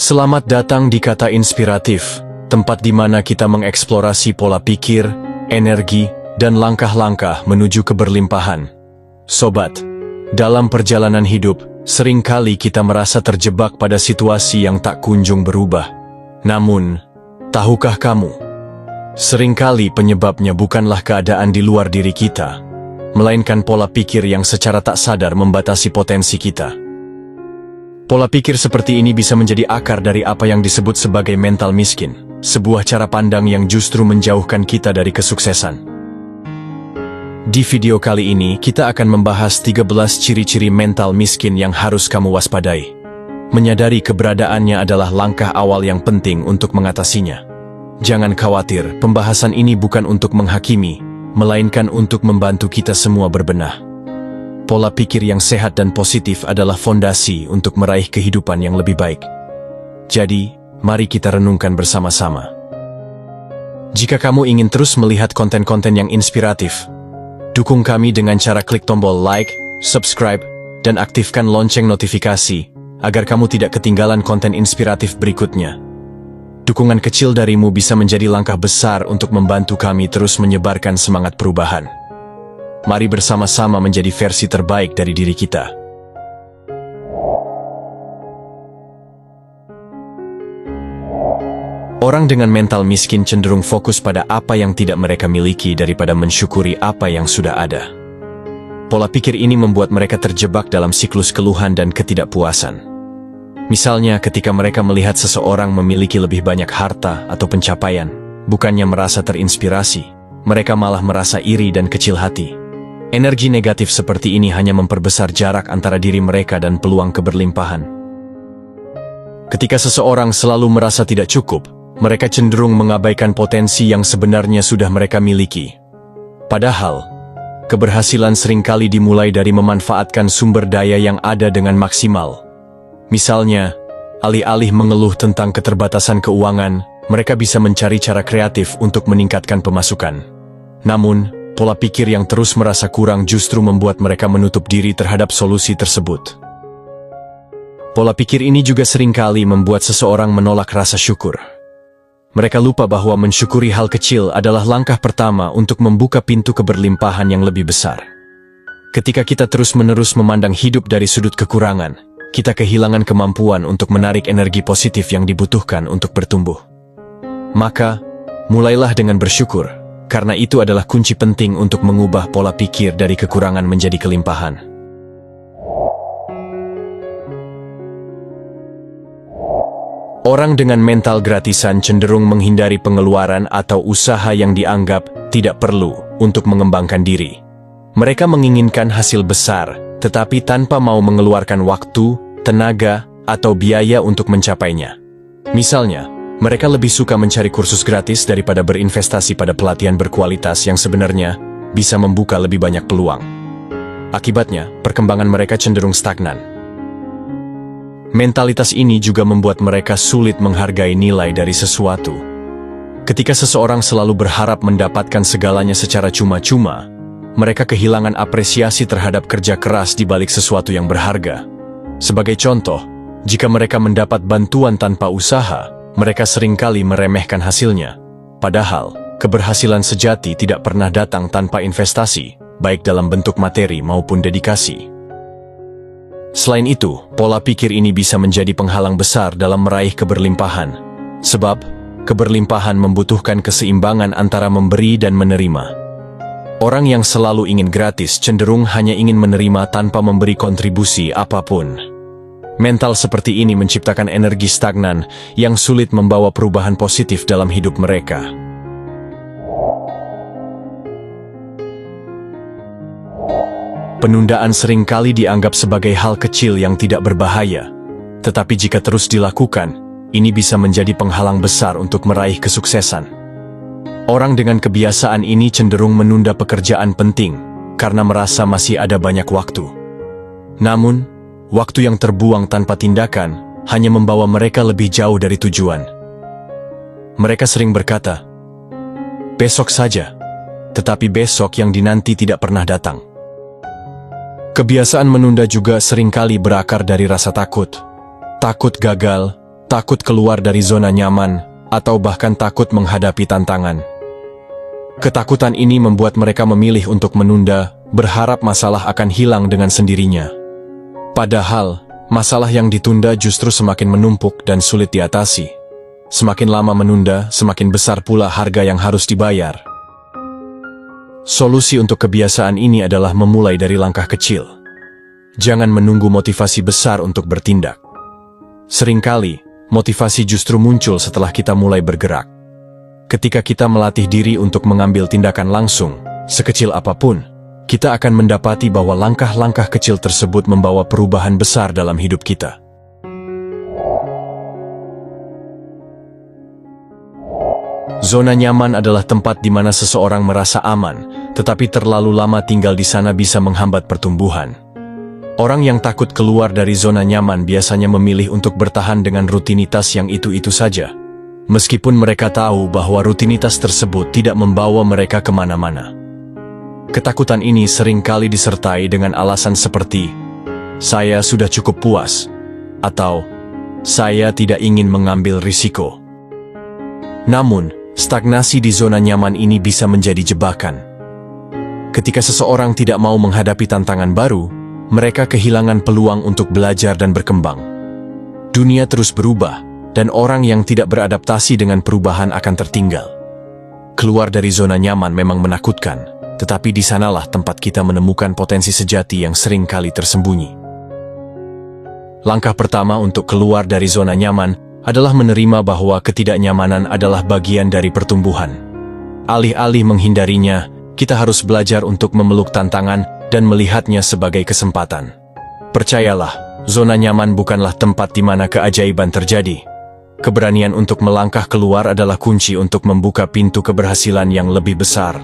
Selamat datang di Kata Inspiratif, tempat di mana kita mengeksplorasi pola pikir, energi, dan langkah-langkah menuju keberlimpahan. Sobat, dalam perjalanan hidup, seringkali kita merasa terjebak pada situasi yang tak kunjung berubah. Namun, tahukah kamu, seringkali penyebabnya bukanlah keadaan di luar diri kita, melainkan pola pikir yang secara tak sadar membatasi potensi kita. Pola pikir seperti ini bisa menjadi akar dari apa yang disebut sebagai mental miskin, sebuah cara pandang yang justru menjauhkan kita dari kesuksesan. Di video kali ini, kita akan membahas 13 ciri-ciri mental miskin yang harus kamu waspadai. Menyadari keberadaannya adalah langkah awal yang penting untuk mengatasinya. Jangan khawatir, pembahasan ini bukan untuk menghakimi, melainkan untuk membantu kita semua berbenah. Pola pikir yang sehat dan positif adalah fondasi untuk meraih kehidupan yang lebih baik. Jadi, mari kita renungkan bersama-sama. Jika kamu ingin terus melihat konten-konten yang inspiratif, dukung kami dengan cara klik tombol like, subscribe, dan aktifkan lonceng notifikasi, agar kamu tidak ketinggalan konten inspiratif berikutnya. Dukungan kecil darimu bisa menjadi langkah besar untuk membantu kami terus menyebarkan semangat perubahan. Mari bersama-sama menjadi versi terbaik dari diri kita. Orang dengan mental miskin cenderung fokus pada apa yang tidak mereka miliki daripada mensyukuri apa yang sudah ada. Pola pikir ini membuat mereka terjebak dalam siklus keluhan dan ketidakpuasan. Misalnya ketika mereka melihat seseorang memiliki lebih banyak harta atau pencapaian, bukannya merasa terinspirasi, mereka malah merasa iri dan kecil hati. Energi negatif seperti ini hanya memperbesar jarak antara diri mereka dan peluang keberlimpahan. Ketika seseorang selalu merasa tidak cukup, mereka cenderung mengabaikan potensi yang sebenarnya sudah mereka miliki. Padahal, keberhasilan seringkali dimulai dari memanfaatkan sumber daya yang ada dengan maksimal. Misalnya, alih-alih mengeluh tentang keterbatasan keuangan, mereka bisa mencari cara kreatif untuk meningkatkan pemasukan. Namun, pola pikir yang terus merasa kurang justru membuat mereka menutup diri terhadap solusi tersebut. Pola pikir ini juga seringkali membuat seseorang menolak rasa syukur. Mereka lupa bahwa mensyukuri hal kecil adalah langkah pertama untuk membuka pintu keberlimpahan yang lebih besar. Ketika kita terus-menerus memandang hidup dari sudut kekurangan, kita kehilangan kemampuan untuk menarik energi positif yang dibutuhkan untuk bertumbuh. Maka, mulailah dengan bersyukur, karena itu adalah kunci penting untuk mengubah pola pikir dari kekurangan menjadi kelimpahan. Orang dengan mental gratisan cenderung menghindari pengeluaran atau usaha yang dianggap tidak perlu untuk mengembangkan diri. Mereka menginginkan hasil besar, tetapi tanpa mau mengeluarkan waktu, tenaga, atau biaya untuk mencapainya. Misalnya, mereka lebih suka mencari kursus gratis daripada berinvestasi pada pelatihan berkualitas yang sebenarnya bisa membuka lebih banyak peluang. Akibatnya, perkembangan mereka cenderung stagnan. Mentalitas ini juga membuat mereka sulit menghargai nilai dari sesuatu. Ketika seseorang selalu berharap mendapatkan segalanya secara cuma-cuma, mereka kehilangan apresiasi terhadap kerja keras di balik sesuatu yang berharga. Sebagai contoh, jika mereka mendapat bantuan tanpa usaha, mereka seringkali meremehkan hasilnya. Padahal, keberhasilan sejati tidak pernah datang tanpa investasi, baik dalam bentuk materi maupun dedikasi. Selain itu, pola pikir ini bisa menjadi penghalang besar dalam meraih keberlimpahan. Sebab, keberlimpahan membutuhkan keseimbangan antara memberi dan menerima. Orang yang selalu ingin gratis cenderung hanya ingin menerima tanpa memberi kontribusi apapun. Mental seperti ini menciptakan energi stagnan yang sulit membawa perubahan positif dalam hidup mereka. Penundaan seringkali dianggap sebagai hal kecil yang tidak berbahaya, tetapi jika terus dilakukan, ini bisa menjadi penghalang besar untuk meraih kesuksesan. Orang dengan kebiasaan ini cenderung menunda pekerjaan penting karena merasa masih ada banyak waktu. Namun, waktu yang terbuang tanpa tindakan hanya membawa mereka lebih jauh dari tujuan. Mereka sering berkata, "Besok saja," tetapi besok yang dinanti tidak pernah datang. Kebiasaan menunda juga seringkali berakar dari rasa takut. Takut gagal, takut keluar dari zona nyaman, atau bahkan takut menghadapi tantangan. Ketakutan ini membuat mereka memilih untuk menunda, berharap masalah akan hilang dengan sendirinya. Padahal, masalah yang ditunda justru semakin menumpuk dan sulit diatasi. Semakin lama menunda, semakin besar pula harga yang harus dibayar. Solusi untuk kebiasaan ini adalah memulai dari langkah kecil. Jangan menunggu motivasi besar untuk bertindak. Seringkali, motivasi justru muncul setelah kita mulai bergerak. Ketika kita melatih diri untuk mengambil tindakan langsung, sekecil apapun, kita akan mendapati bahwa langkah-langkah kecil tersebut membawa perubahan besar dalam hidup kita. Zona nyaman adalah tempat di mana seseorang merasa aman, tetapi terlalu lama tinggal di sana bisa menghambat pertumbuhan. Orang yang takut keluar dari zona nyaman biasanya memilih untuk bertahan dengan rutinitas yang itu-itu saja, meskipun mereka tahu bahwa rutinitas tersebut tidak membawa mereka kemana-mana. Ketakutan ini seringkali disertai dengan alasan seperti, "Saya sudah cukup puas," atau "Saya tidak ingin mengambil risiko." Namun, stagnasi di zona nyaman ini bisa menjadi jebakan. Ketika seseorang tidak mau menghadapi tantangan baru, mereka kehilangan peluang untuk belajar dan berkembang. Dunia terus berubah, dan orang yang tidak beradaptasi dengan perubahan akan tertinggal. Keluar dari zona nyaman memang menakutkan, tetapi di sanalah tempat kita menemukan potensi sejati yang sering kali tersembunyi. Langkah pertama untuk keluar dari zona nyaman adalah menerima bahwa ketidaknyamanan adalah bagian dari pertumbuhan. Alih-alih menghindarinya, kita harus belajar untuk memeluk tantangan dan melihatnya sebagai kesempatan. Percayalah, zona nyaman bukanlah tempat di mana keajaiban terjadi. Keberanian untuk melangkah keluar adalah kunci untuk membuka pintu keberhasilan yang lebih besar.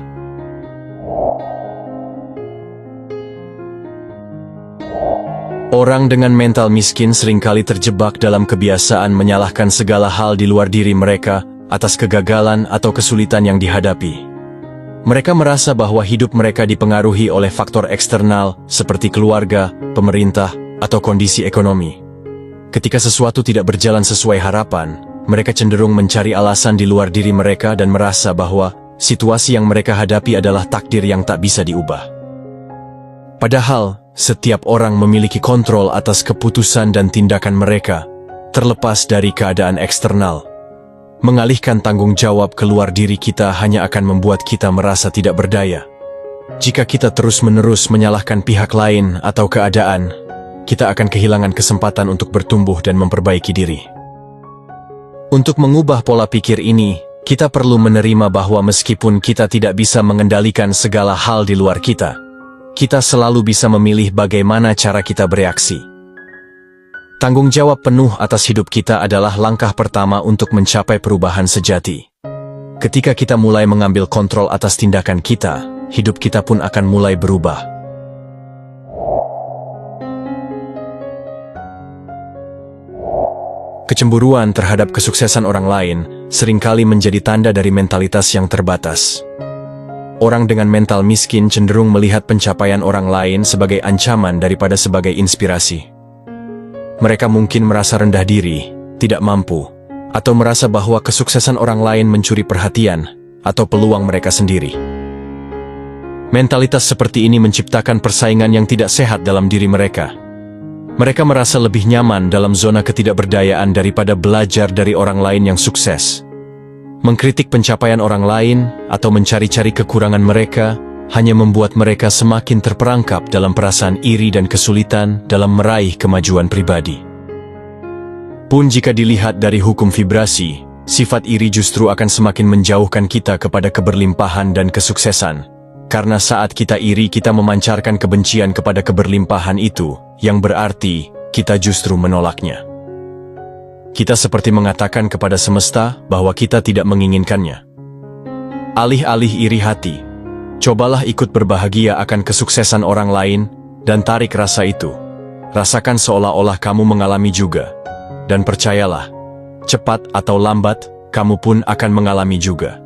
Orang dengan mental miskin seringkali terjebak dalam kebiasaan menyalahkan segala hal di luar diri mereka atas kegagalan atau kesulitan yang dihadapi. Mereka merasa bahwa hidup mereka dipengaruhi oleh faktor eksternal seperti keluarga, pemerintah, atau kondisi ekonomi. Ketika sesuatu tidak berjalan sesuai harapan, mereka cenderung mencari alasan di luar diri mereka dan merasa bahwa situasi yang mereka hadapi adalah takdir yang tak bisa diubah. Padahal, setiap orang memiliki kontrol atas keputusan dan tindakan mereka, terlepas dari keadaan eksternal. Mengalihkan tanggung jawab keluar diri kita hanya akan membuat kita merasa tidak berdaya. Jika kita terus-menerus menyalahkan pihak lain atau keadaan, kita akan kehilangan kesempatan untuk bertumbuh dan memperbaiki diri. Untuk mengubah pola pikir ini, kita perlu menerima bahwa meskipun kita tidak bisa mengendalikan segala hal di luar kita, kita selalu bisa memilih bagaimana cara kita bereaksi. Tanggung jawab penuh atas hidup kita adalah langkah pertama untuk mencapai perubahan sejati. Ketika kita mulai mengambil kontrol atas tindakan kita, hidup kita pun akan mulai berubah. Kecemburuan terhadap kesuksesan orang lain seringkali menjadi tanda dari mentalitas yang terbatas. Orang dengan mental miskin cenderung melihat pencapaian orang lain sebagai ancaman daripada sebagai inspirasi. Mereka mungkin merasa rendah diri, tidak mampu, atau merasa bahwa kesuksesan orang lain mencuri perhatian atau peluang mereka sendiri. Mentalitas seperti ini menciptakan persaingan yang tidak sehat dalam diri mereka. Mereka merasa lebih nyaman dalam zona ketidakberdayaan daripada belajar dari orang lain yang sukses. Mengkritik pencapaian orang lain atau mencari-cari kekurangan mereka hanya membuat mereka semakin terperangkap dalam perasaan iri dan kesulitan dalam meraih kemajuan pribadi. Pun jika dilihat dari hukum vibrasi, sifat iri justru akan semakin menjauhkan kita kepada keberlimpahan dan kesuksesan. Karena saat kita iri, kita memancarkan kebencian kepada keberlimpahan itu, yang berarti kita justru menolaknya. Kita seperti mengatakan kepada semesta bahwa kita tidak menginginkannya. Alih-alih iri hati, cobalah ikut berbahagia akan kesuksesan orang lain, dan tarik rasa itu. Rasakan seolah-olah kamu mengalami juga. Dan percayalah, cepat atau lambat, kamu pun akan mengalami juga.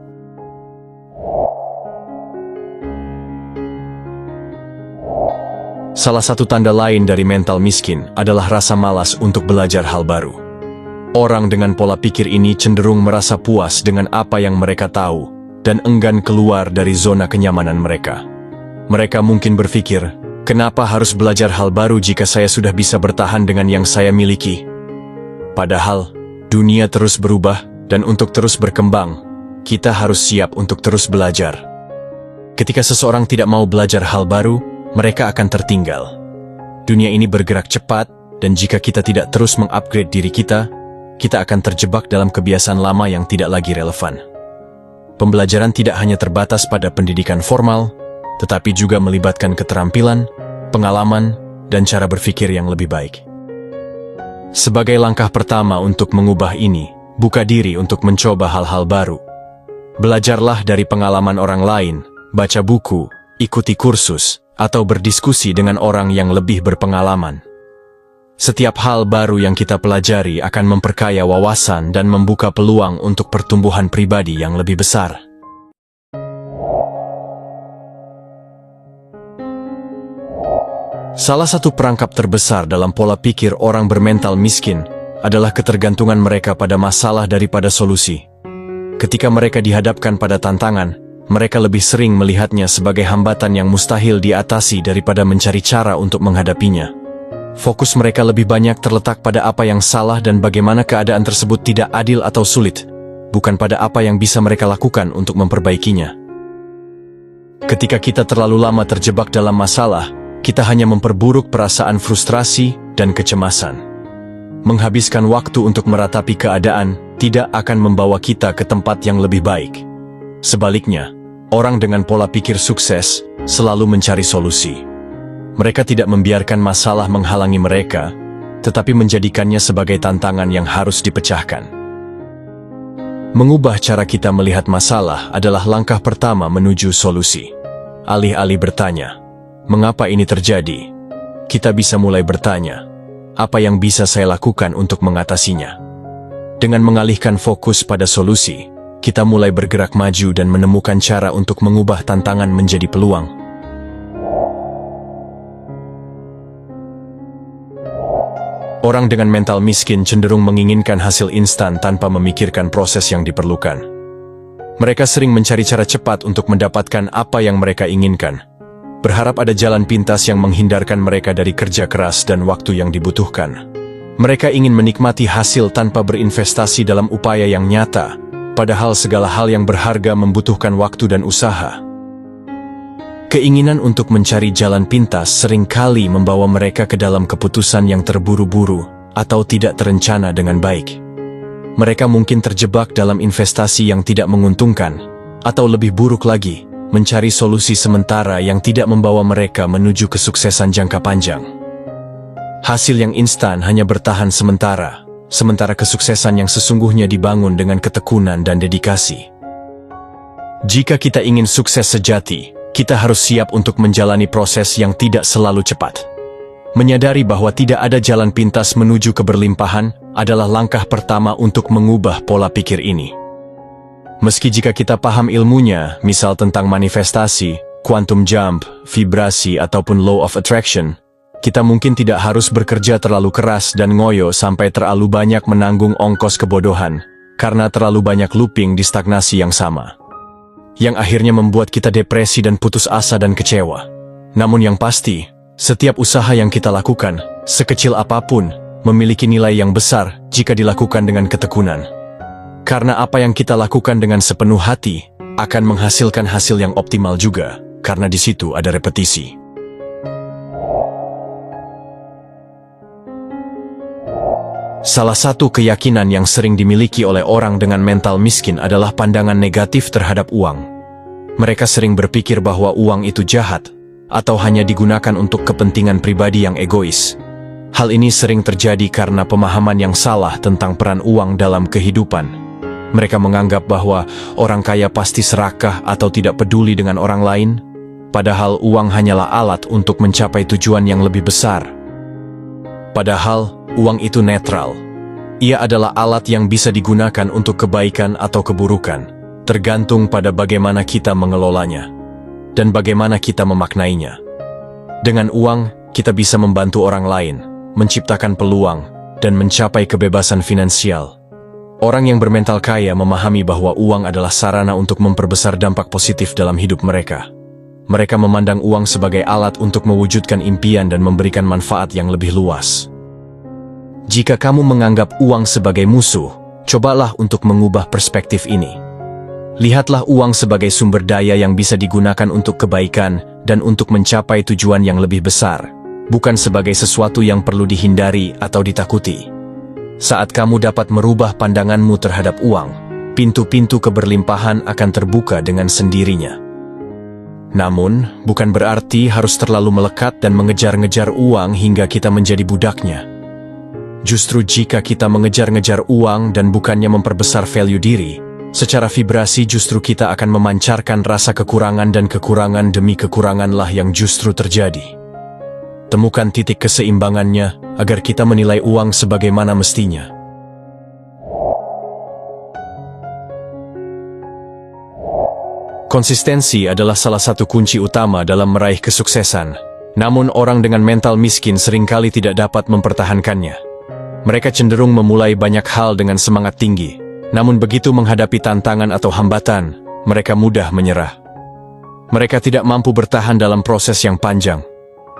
Salah satu tanda lain dari mental miskin adalah rasa malas untuk belajar hal baru. Orang dengan pola pikir ini cenderung merasa puas dengan apa yang mereka tahu dan enggan keluar dari zona kenyamanan mereka. Mereka mungkin berpikir, kenapa harus belajar hal baru jika saya sudah bisa bertahan dengan yang saya miliki? Padahal, dunia terus berubah dan untuk terus berkembang, kita harus siap untuk terus belajar. Ketika seseorang tidak mau belajar hal baru, mereka akan tertinggal. Dunia ini bergerak cepat, dan jika kita tidak terus mengupgrade diri kita akan terjebak dalam kebiasaan lama yang tidak lagi relevan. Pembelajaran tidak hanya terbatas pada pendidikan formal, tetapi juga melibatkan keterampilan, pengalaman, dan cara berpikir yang lebih baik. Sebagai langkah pertama untuk mengubah ini, buka diri untuk mencoba hal-hal baru. Belajarlah dari pengalaman orang lain, baca buku, ikuti kursus, atau berdiskusi dengan orang yang lebih berpengalaman. Setiap hal baru yang kita pelajari akan memperkaya wawasan dan membuka peluang untuk pertumbuhan pribadi yang lebih besar. Salah satu perangkap terbesar dalam pola pikir orang bermental miskin adalah ketergantungan mereka pada masalah daripada solusi. Ketika mereka dihadapkan pada tantangan, mereka lebih sering melihatnya sebagai hambatan yang mustahil diatasi daripada mencari cara untuk menghadapinya. Fokus mereka lebih banyak terletak pada apa yang salah dan bagaimana keadaan tersebut tidak adil atau sulit, bukan pada apa yang bisa mereka lakukan untuk memperbaikinya. Ketika kita terlalu lama terjebak dalam masalah, kita hanya memperburuk perasaan frustrasi dan kecemasan. Menghabiskan waktu untuk meratapi keadaan tidak akan membawa kita ke tempat yang lebih baik. Sebaliknya, orang dengan pola pikir sukses selalu mencari solusi. Mereka tidak membiarkan masalah menghalangi mereka, tetapi menjadikannya sebagai tantangan yang harus dipecahkan. Mengubah cara kita melihat masalah adalah langkah pertama menuju solusi. Alih-alih bertanya, "Mengapa ini terjadi?" kita bisa mulai bertanya, "Apa yang bisa saya lakukan untuk mengatasinya?" Dengan mengalihkan fokus pada solusi, kita mulai bergerak maju dan menemukan cara untuk mengubah tantangan menjadi peluang. Orang dengan mental miskin cenderung menginginkan hasil instan tanpa memikirkan proses yang diperlukan. Mereka sering mencari cara cepat untuk mendapatkan apa yang mereka inginkan, berharap ada jalan pintas yang menghindarkan mereka dari kerja keras dan waktu yang dibutuhkan. Mereka ingin menikmati hasil tanpa berinvestasi dalam upaya yang nyata, padahal segala hal yang berharga membutuhkan waktu dan usaha. Keinginan untuk mencari jalan pintas seringkali membawa mereka ke dalam keputusan yang terburu-buru atau tidak terencana dengan baik. Mereka mungkin terjebak dalam investasi yang tidak menguntungkan, atau lebih buruk lagi, mencari solusi sementara yang tidak membawa mereka menuju kesuksesan jangka panjang. Hasil yang instan hanya bertahan sementara kesuksesan yang sesungguhnya dibangun dengan ketekunan dan dedikasi. Jika kita ingin sukses sejati, kita harus siap untuk menjalani proses yang tidak selalu cepat. Menyadari bahwa tidak ada jalan pintas menuju keberlimpahan adalah langkah pertama untuk mengubah pola pikir ini. Meski jika kita paham ilmunya, misal tentang manifestasi, quantum jump, vibrasi, ataupun law of attraction, kita mungkin tidak harus bekerja terlalu keras dan ngoyo sampai terlalu banyak menanggung ongkos kebodohan, karena terlalu banyak looping di stagnasi yang sama, yang akhirnya membuat kita depresi dan putus asa dan kecewa. Namun yang pasti, setiap usaha yang kita lakukan, sekecil apapun, memiliki nilai yang besar jika dilakukan dengan ketekunan. Karena apa yang kita lakukan dengan sepenuh hati, akan menghasilkan hasil yang optimal juga, karena di situ ada repetisi. Salah satu keyakinan yang sering dimiliki oleh orang dengan mental miskin adalah pandangan negatif terhadap uang. Mereka sering berpikir bahwa uang itu jahat, atau hanya digunakan untuk kepentingan pribadi yang egois. Hal ini sering terjadi karena pemahaman yang salah tentang peran uang dalam kehidupan. Mereka menganggap bahwa orang kaya pasti serakah atau tidak peduli dengan orang lain, padahal uang hanyalah alat untuk mencapai tujuan yang lebih besar. Padahal, uang itu netral. Ia adalah alat yang bisa digunakan untuk kebaikan atau keburukan, tergantung pada bagaimana kita mengelolanya dan bagaimana kita memaknainya. Dengan uang, kita bisa membantu orang lain, menciptakan peluang, dan mencapai kebebasan finansial. Orang yang bermental kaya memahami bahwa uang adalah sarana untuk memperbesar dampak positif dalam hidup mereka. Mereka memandang uang sebagai alat untuk mewujudkan impian dan memberikan manfaat yang lebih luas. Jika kamu menganggap uang sebagai musuh, cobalah untuk mengubah perspektif ini. Lihatlah uang sebagai sumber daya yang bisa digunakan untuk kebaikan dan untuk mencapai tujuan yang lebih besar, bukan sebagai sesuatu yang perlu dihindari atau ditakuti. Saat kamu dapat merubah pandanganmu terhadap uang, pintu-pintu keberlimpahan akan terbuka dengan sendirinya. Namun, bukan berarti harus terlalu melekat dan mengejar-ngejar uang hingga kita menjadi budaknya. Justru jika kita mengejar-ngejar uang dan bukannya memperbesar value diri, secara vibrasi justru kita akan memancarkan rasa kekurangan dan kekurangan demi kekuranganlah yang justru terjadi. Temukan titik keseimbangannya agar kita menilai uang sebagaimana mestinya. Konsistensi adalah salah satu kunci utama dalam meraih kesuksesan. Namun orang dengan mental miskin seringkali tidak dapat mempertahankannya. Mereka cenderung memulai banyak hal dengan semangat tinggi, namun begitu menghadapi tantangan atau hambatan, mereka mudah menyerah. Mereka tidak mampu bertahan dalam proses yang panjang,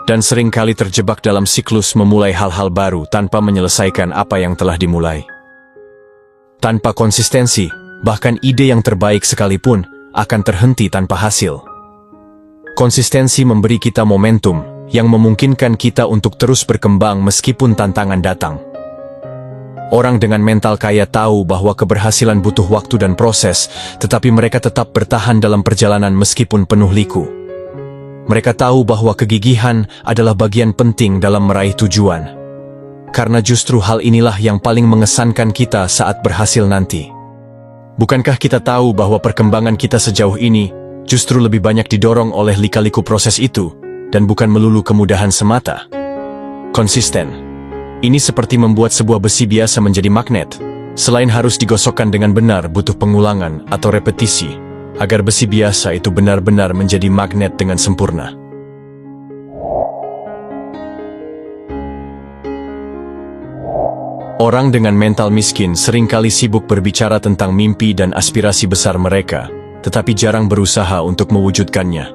dan seringkali terjebak dalam siklus memulai hal-hal baru tanpa menyelesaikan apa yang telah dimulai. Tanpa konsistensi, bahkan ide yang terbaik sekalipun akan terhenti tanpa hasil. Konsistensi memberi kita momentum yang memungkinkan kita untuk terus berkembang meskipun tantangan datang. Orang dengan mental kaya tahu bahwa keberhasilan butuh waktu dan proses, tetapi mereka tetap bertahan dalam perjalanan meskipun penuh liku. Mereka tahu bahwa kegigihan adalah bagian penting dalam meraih tujuan. Karena justru hal inilah yang paling mengesankan kita saat berhasil nanti. Bukankah kita tahu bahwa perkembangan kita sejauh ini justru lebih banyak didorong oleh lika-liku proses itu, dan bukan melulu kemudahan semata? Konsisten. Ini seperti membuat sebuah besi biasa menjadi magnet. Selain harus digosokkan dengan benar, butuh pengulangan atau repetisi, agar besi biasa itu benar-benar menjadi magnet dengan sempurna. Orang dengan mental miskin seringkali sibuk berbicara tentang mimpi dan aspirasi besar mereka, tetapi jarang berusaha untuk mewujudkannya.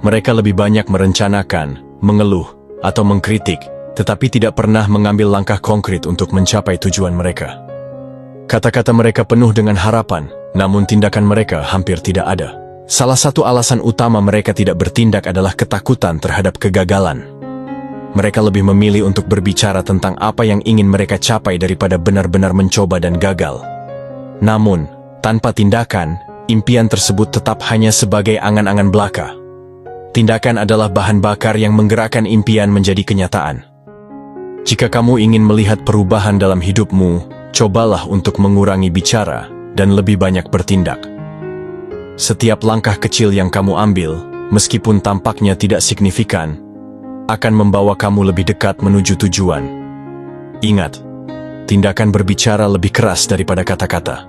Mereka lebih banyak merencanakan, mengeluh, atau mengkritik, tetapi tidak pernah mengambil langkah konkret untuk mencapai tujuan mereka. Kata-kata mereka penuh dengan harapan, namun tindakan mereka hampir tidak ada. Salah satu alasan utama mereka tidak bertindak adalah ketakutan terhadap kegagalan. Mereka lebih memilih untuk berbicara tentang apa yang ingin mereka capai daripada benar-benar mencoba dan gagal. Namun, tanpa tindakan, impian tersebut tetap hanya sebagai angan-angan belaka. Tindakan adalah bahan bakar yang menggerakkan impian menjadi kenyataan. Jika kamu ingin melihat perubahan dalam hidupmu, cobalah untuk mengurangi bicara dan lebih banyak bertindak. Setiap langkah kecil yang kamu ambil, meskipun tampaknya tidak signifikan, akan membawa kamu lebih dekat menuju tujuan. Ingat, tindakan berbicara lebih keras daripada kata-kata.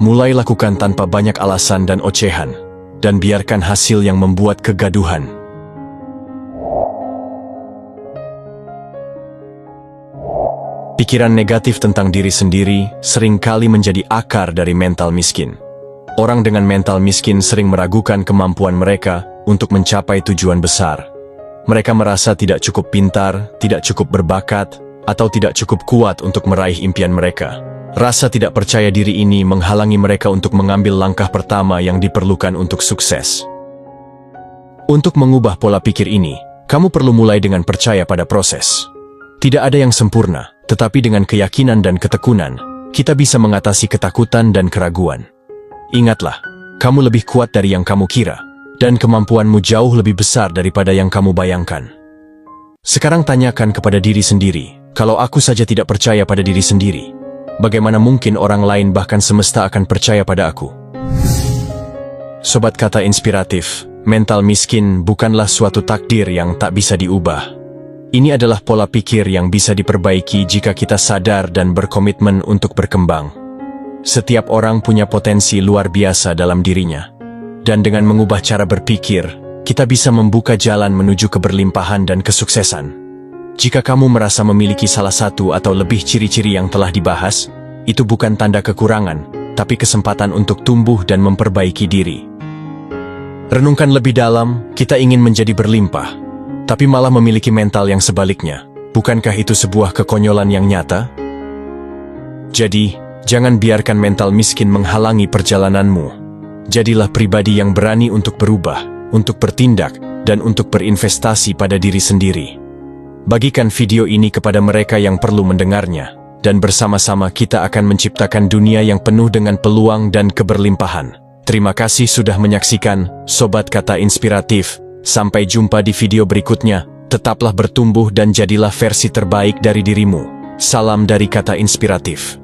Mulai lakukan tanpa banyak alasan dan ocehan, dan biarkan hasil yang membuat kegaduhan. Pikiran negatif tentang diri sendiri seringkali menjadi akar dari mental miskin. Orang dengan mental miskin sering meragukan kemampuan mereka untuk mencapai tujuan besar. Mereka merasa tidak cukup pintar, tidak cukup berbakat, atau tidak cukup kuat untuk meraih impian mereka. Rasa tidak percaya diri ini menghalangi mereka untuk mengambil langkah pertama yang diperlukan untuk sukses. Untuk mengubah pola pikir ini, kamu perlu mulai dengan percaya pada proses. Tidak ada yang sempurna, tetapi dengan keyakinan dan ketekunan, kita bisa mengatasi ketakutan dan keraguan. Ingatlah, kamu lebih kuat dari yang kamu kira, dan kemampuanmu jauh lebih besar daripada yang kamu bayangkan. Sekarang tanyakan kepada diri sendiri, kalau aku saja tidak percaya pada diri sendiri, bagaimana mungkin orang lain bahkan semesta akan percaya pada aku? Sobat Kata Inspiratif, mental miskin bukanlah suatu takdir yang tak bisa diubah. Ini adalah pola pikir yang bisa diperbaiki jika kita sadar dan berkomitmen untuk berkembang. Setiap orang punya potensi luar biasa dalam dirinya. Dan dengan mengubah cara berpikir, kita bisa membuka jalan menuju keberlimpahan dan kesuksesan. Jika kamu merasa memiliki salah satu atau lebih ciri-ciri yang telah dibahas, itu bukan tanda kekurangan, tapi kesempatan untuk tumbuh dan memperbaiki diri. Renungkan lebih dalam, kita ingin menjadi berlimpah, tapi malah memiliki mental yang sebaliknya. Bukankah itu sebuah kekonyolan yang nyata? Jadi, jangan biarkan mental miskin menghalangi perjalananmu. Jadilah pribadi yang berani untuk berubah, untuk bertindak, dan untuk berinvestasi pada diri sendiri. Bagikan video ini kepada mereka yang perlu mendengarnya, dan bersama-sama kita akan menciptakan dunia yang penuh dengan peluang dan keberlimpahan. Terima kasih sudah menyaksikan, Sobat Kata Inspiratif. Sampai jumpa di video berikutnya. Tetaplah bertumbuh dan jadilah versi terbaik dari dirimu. Salam dari Kata Inspiratif.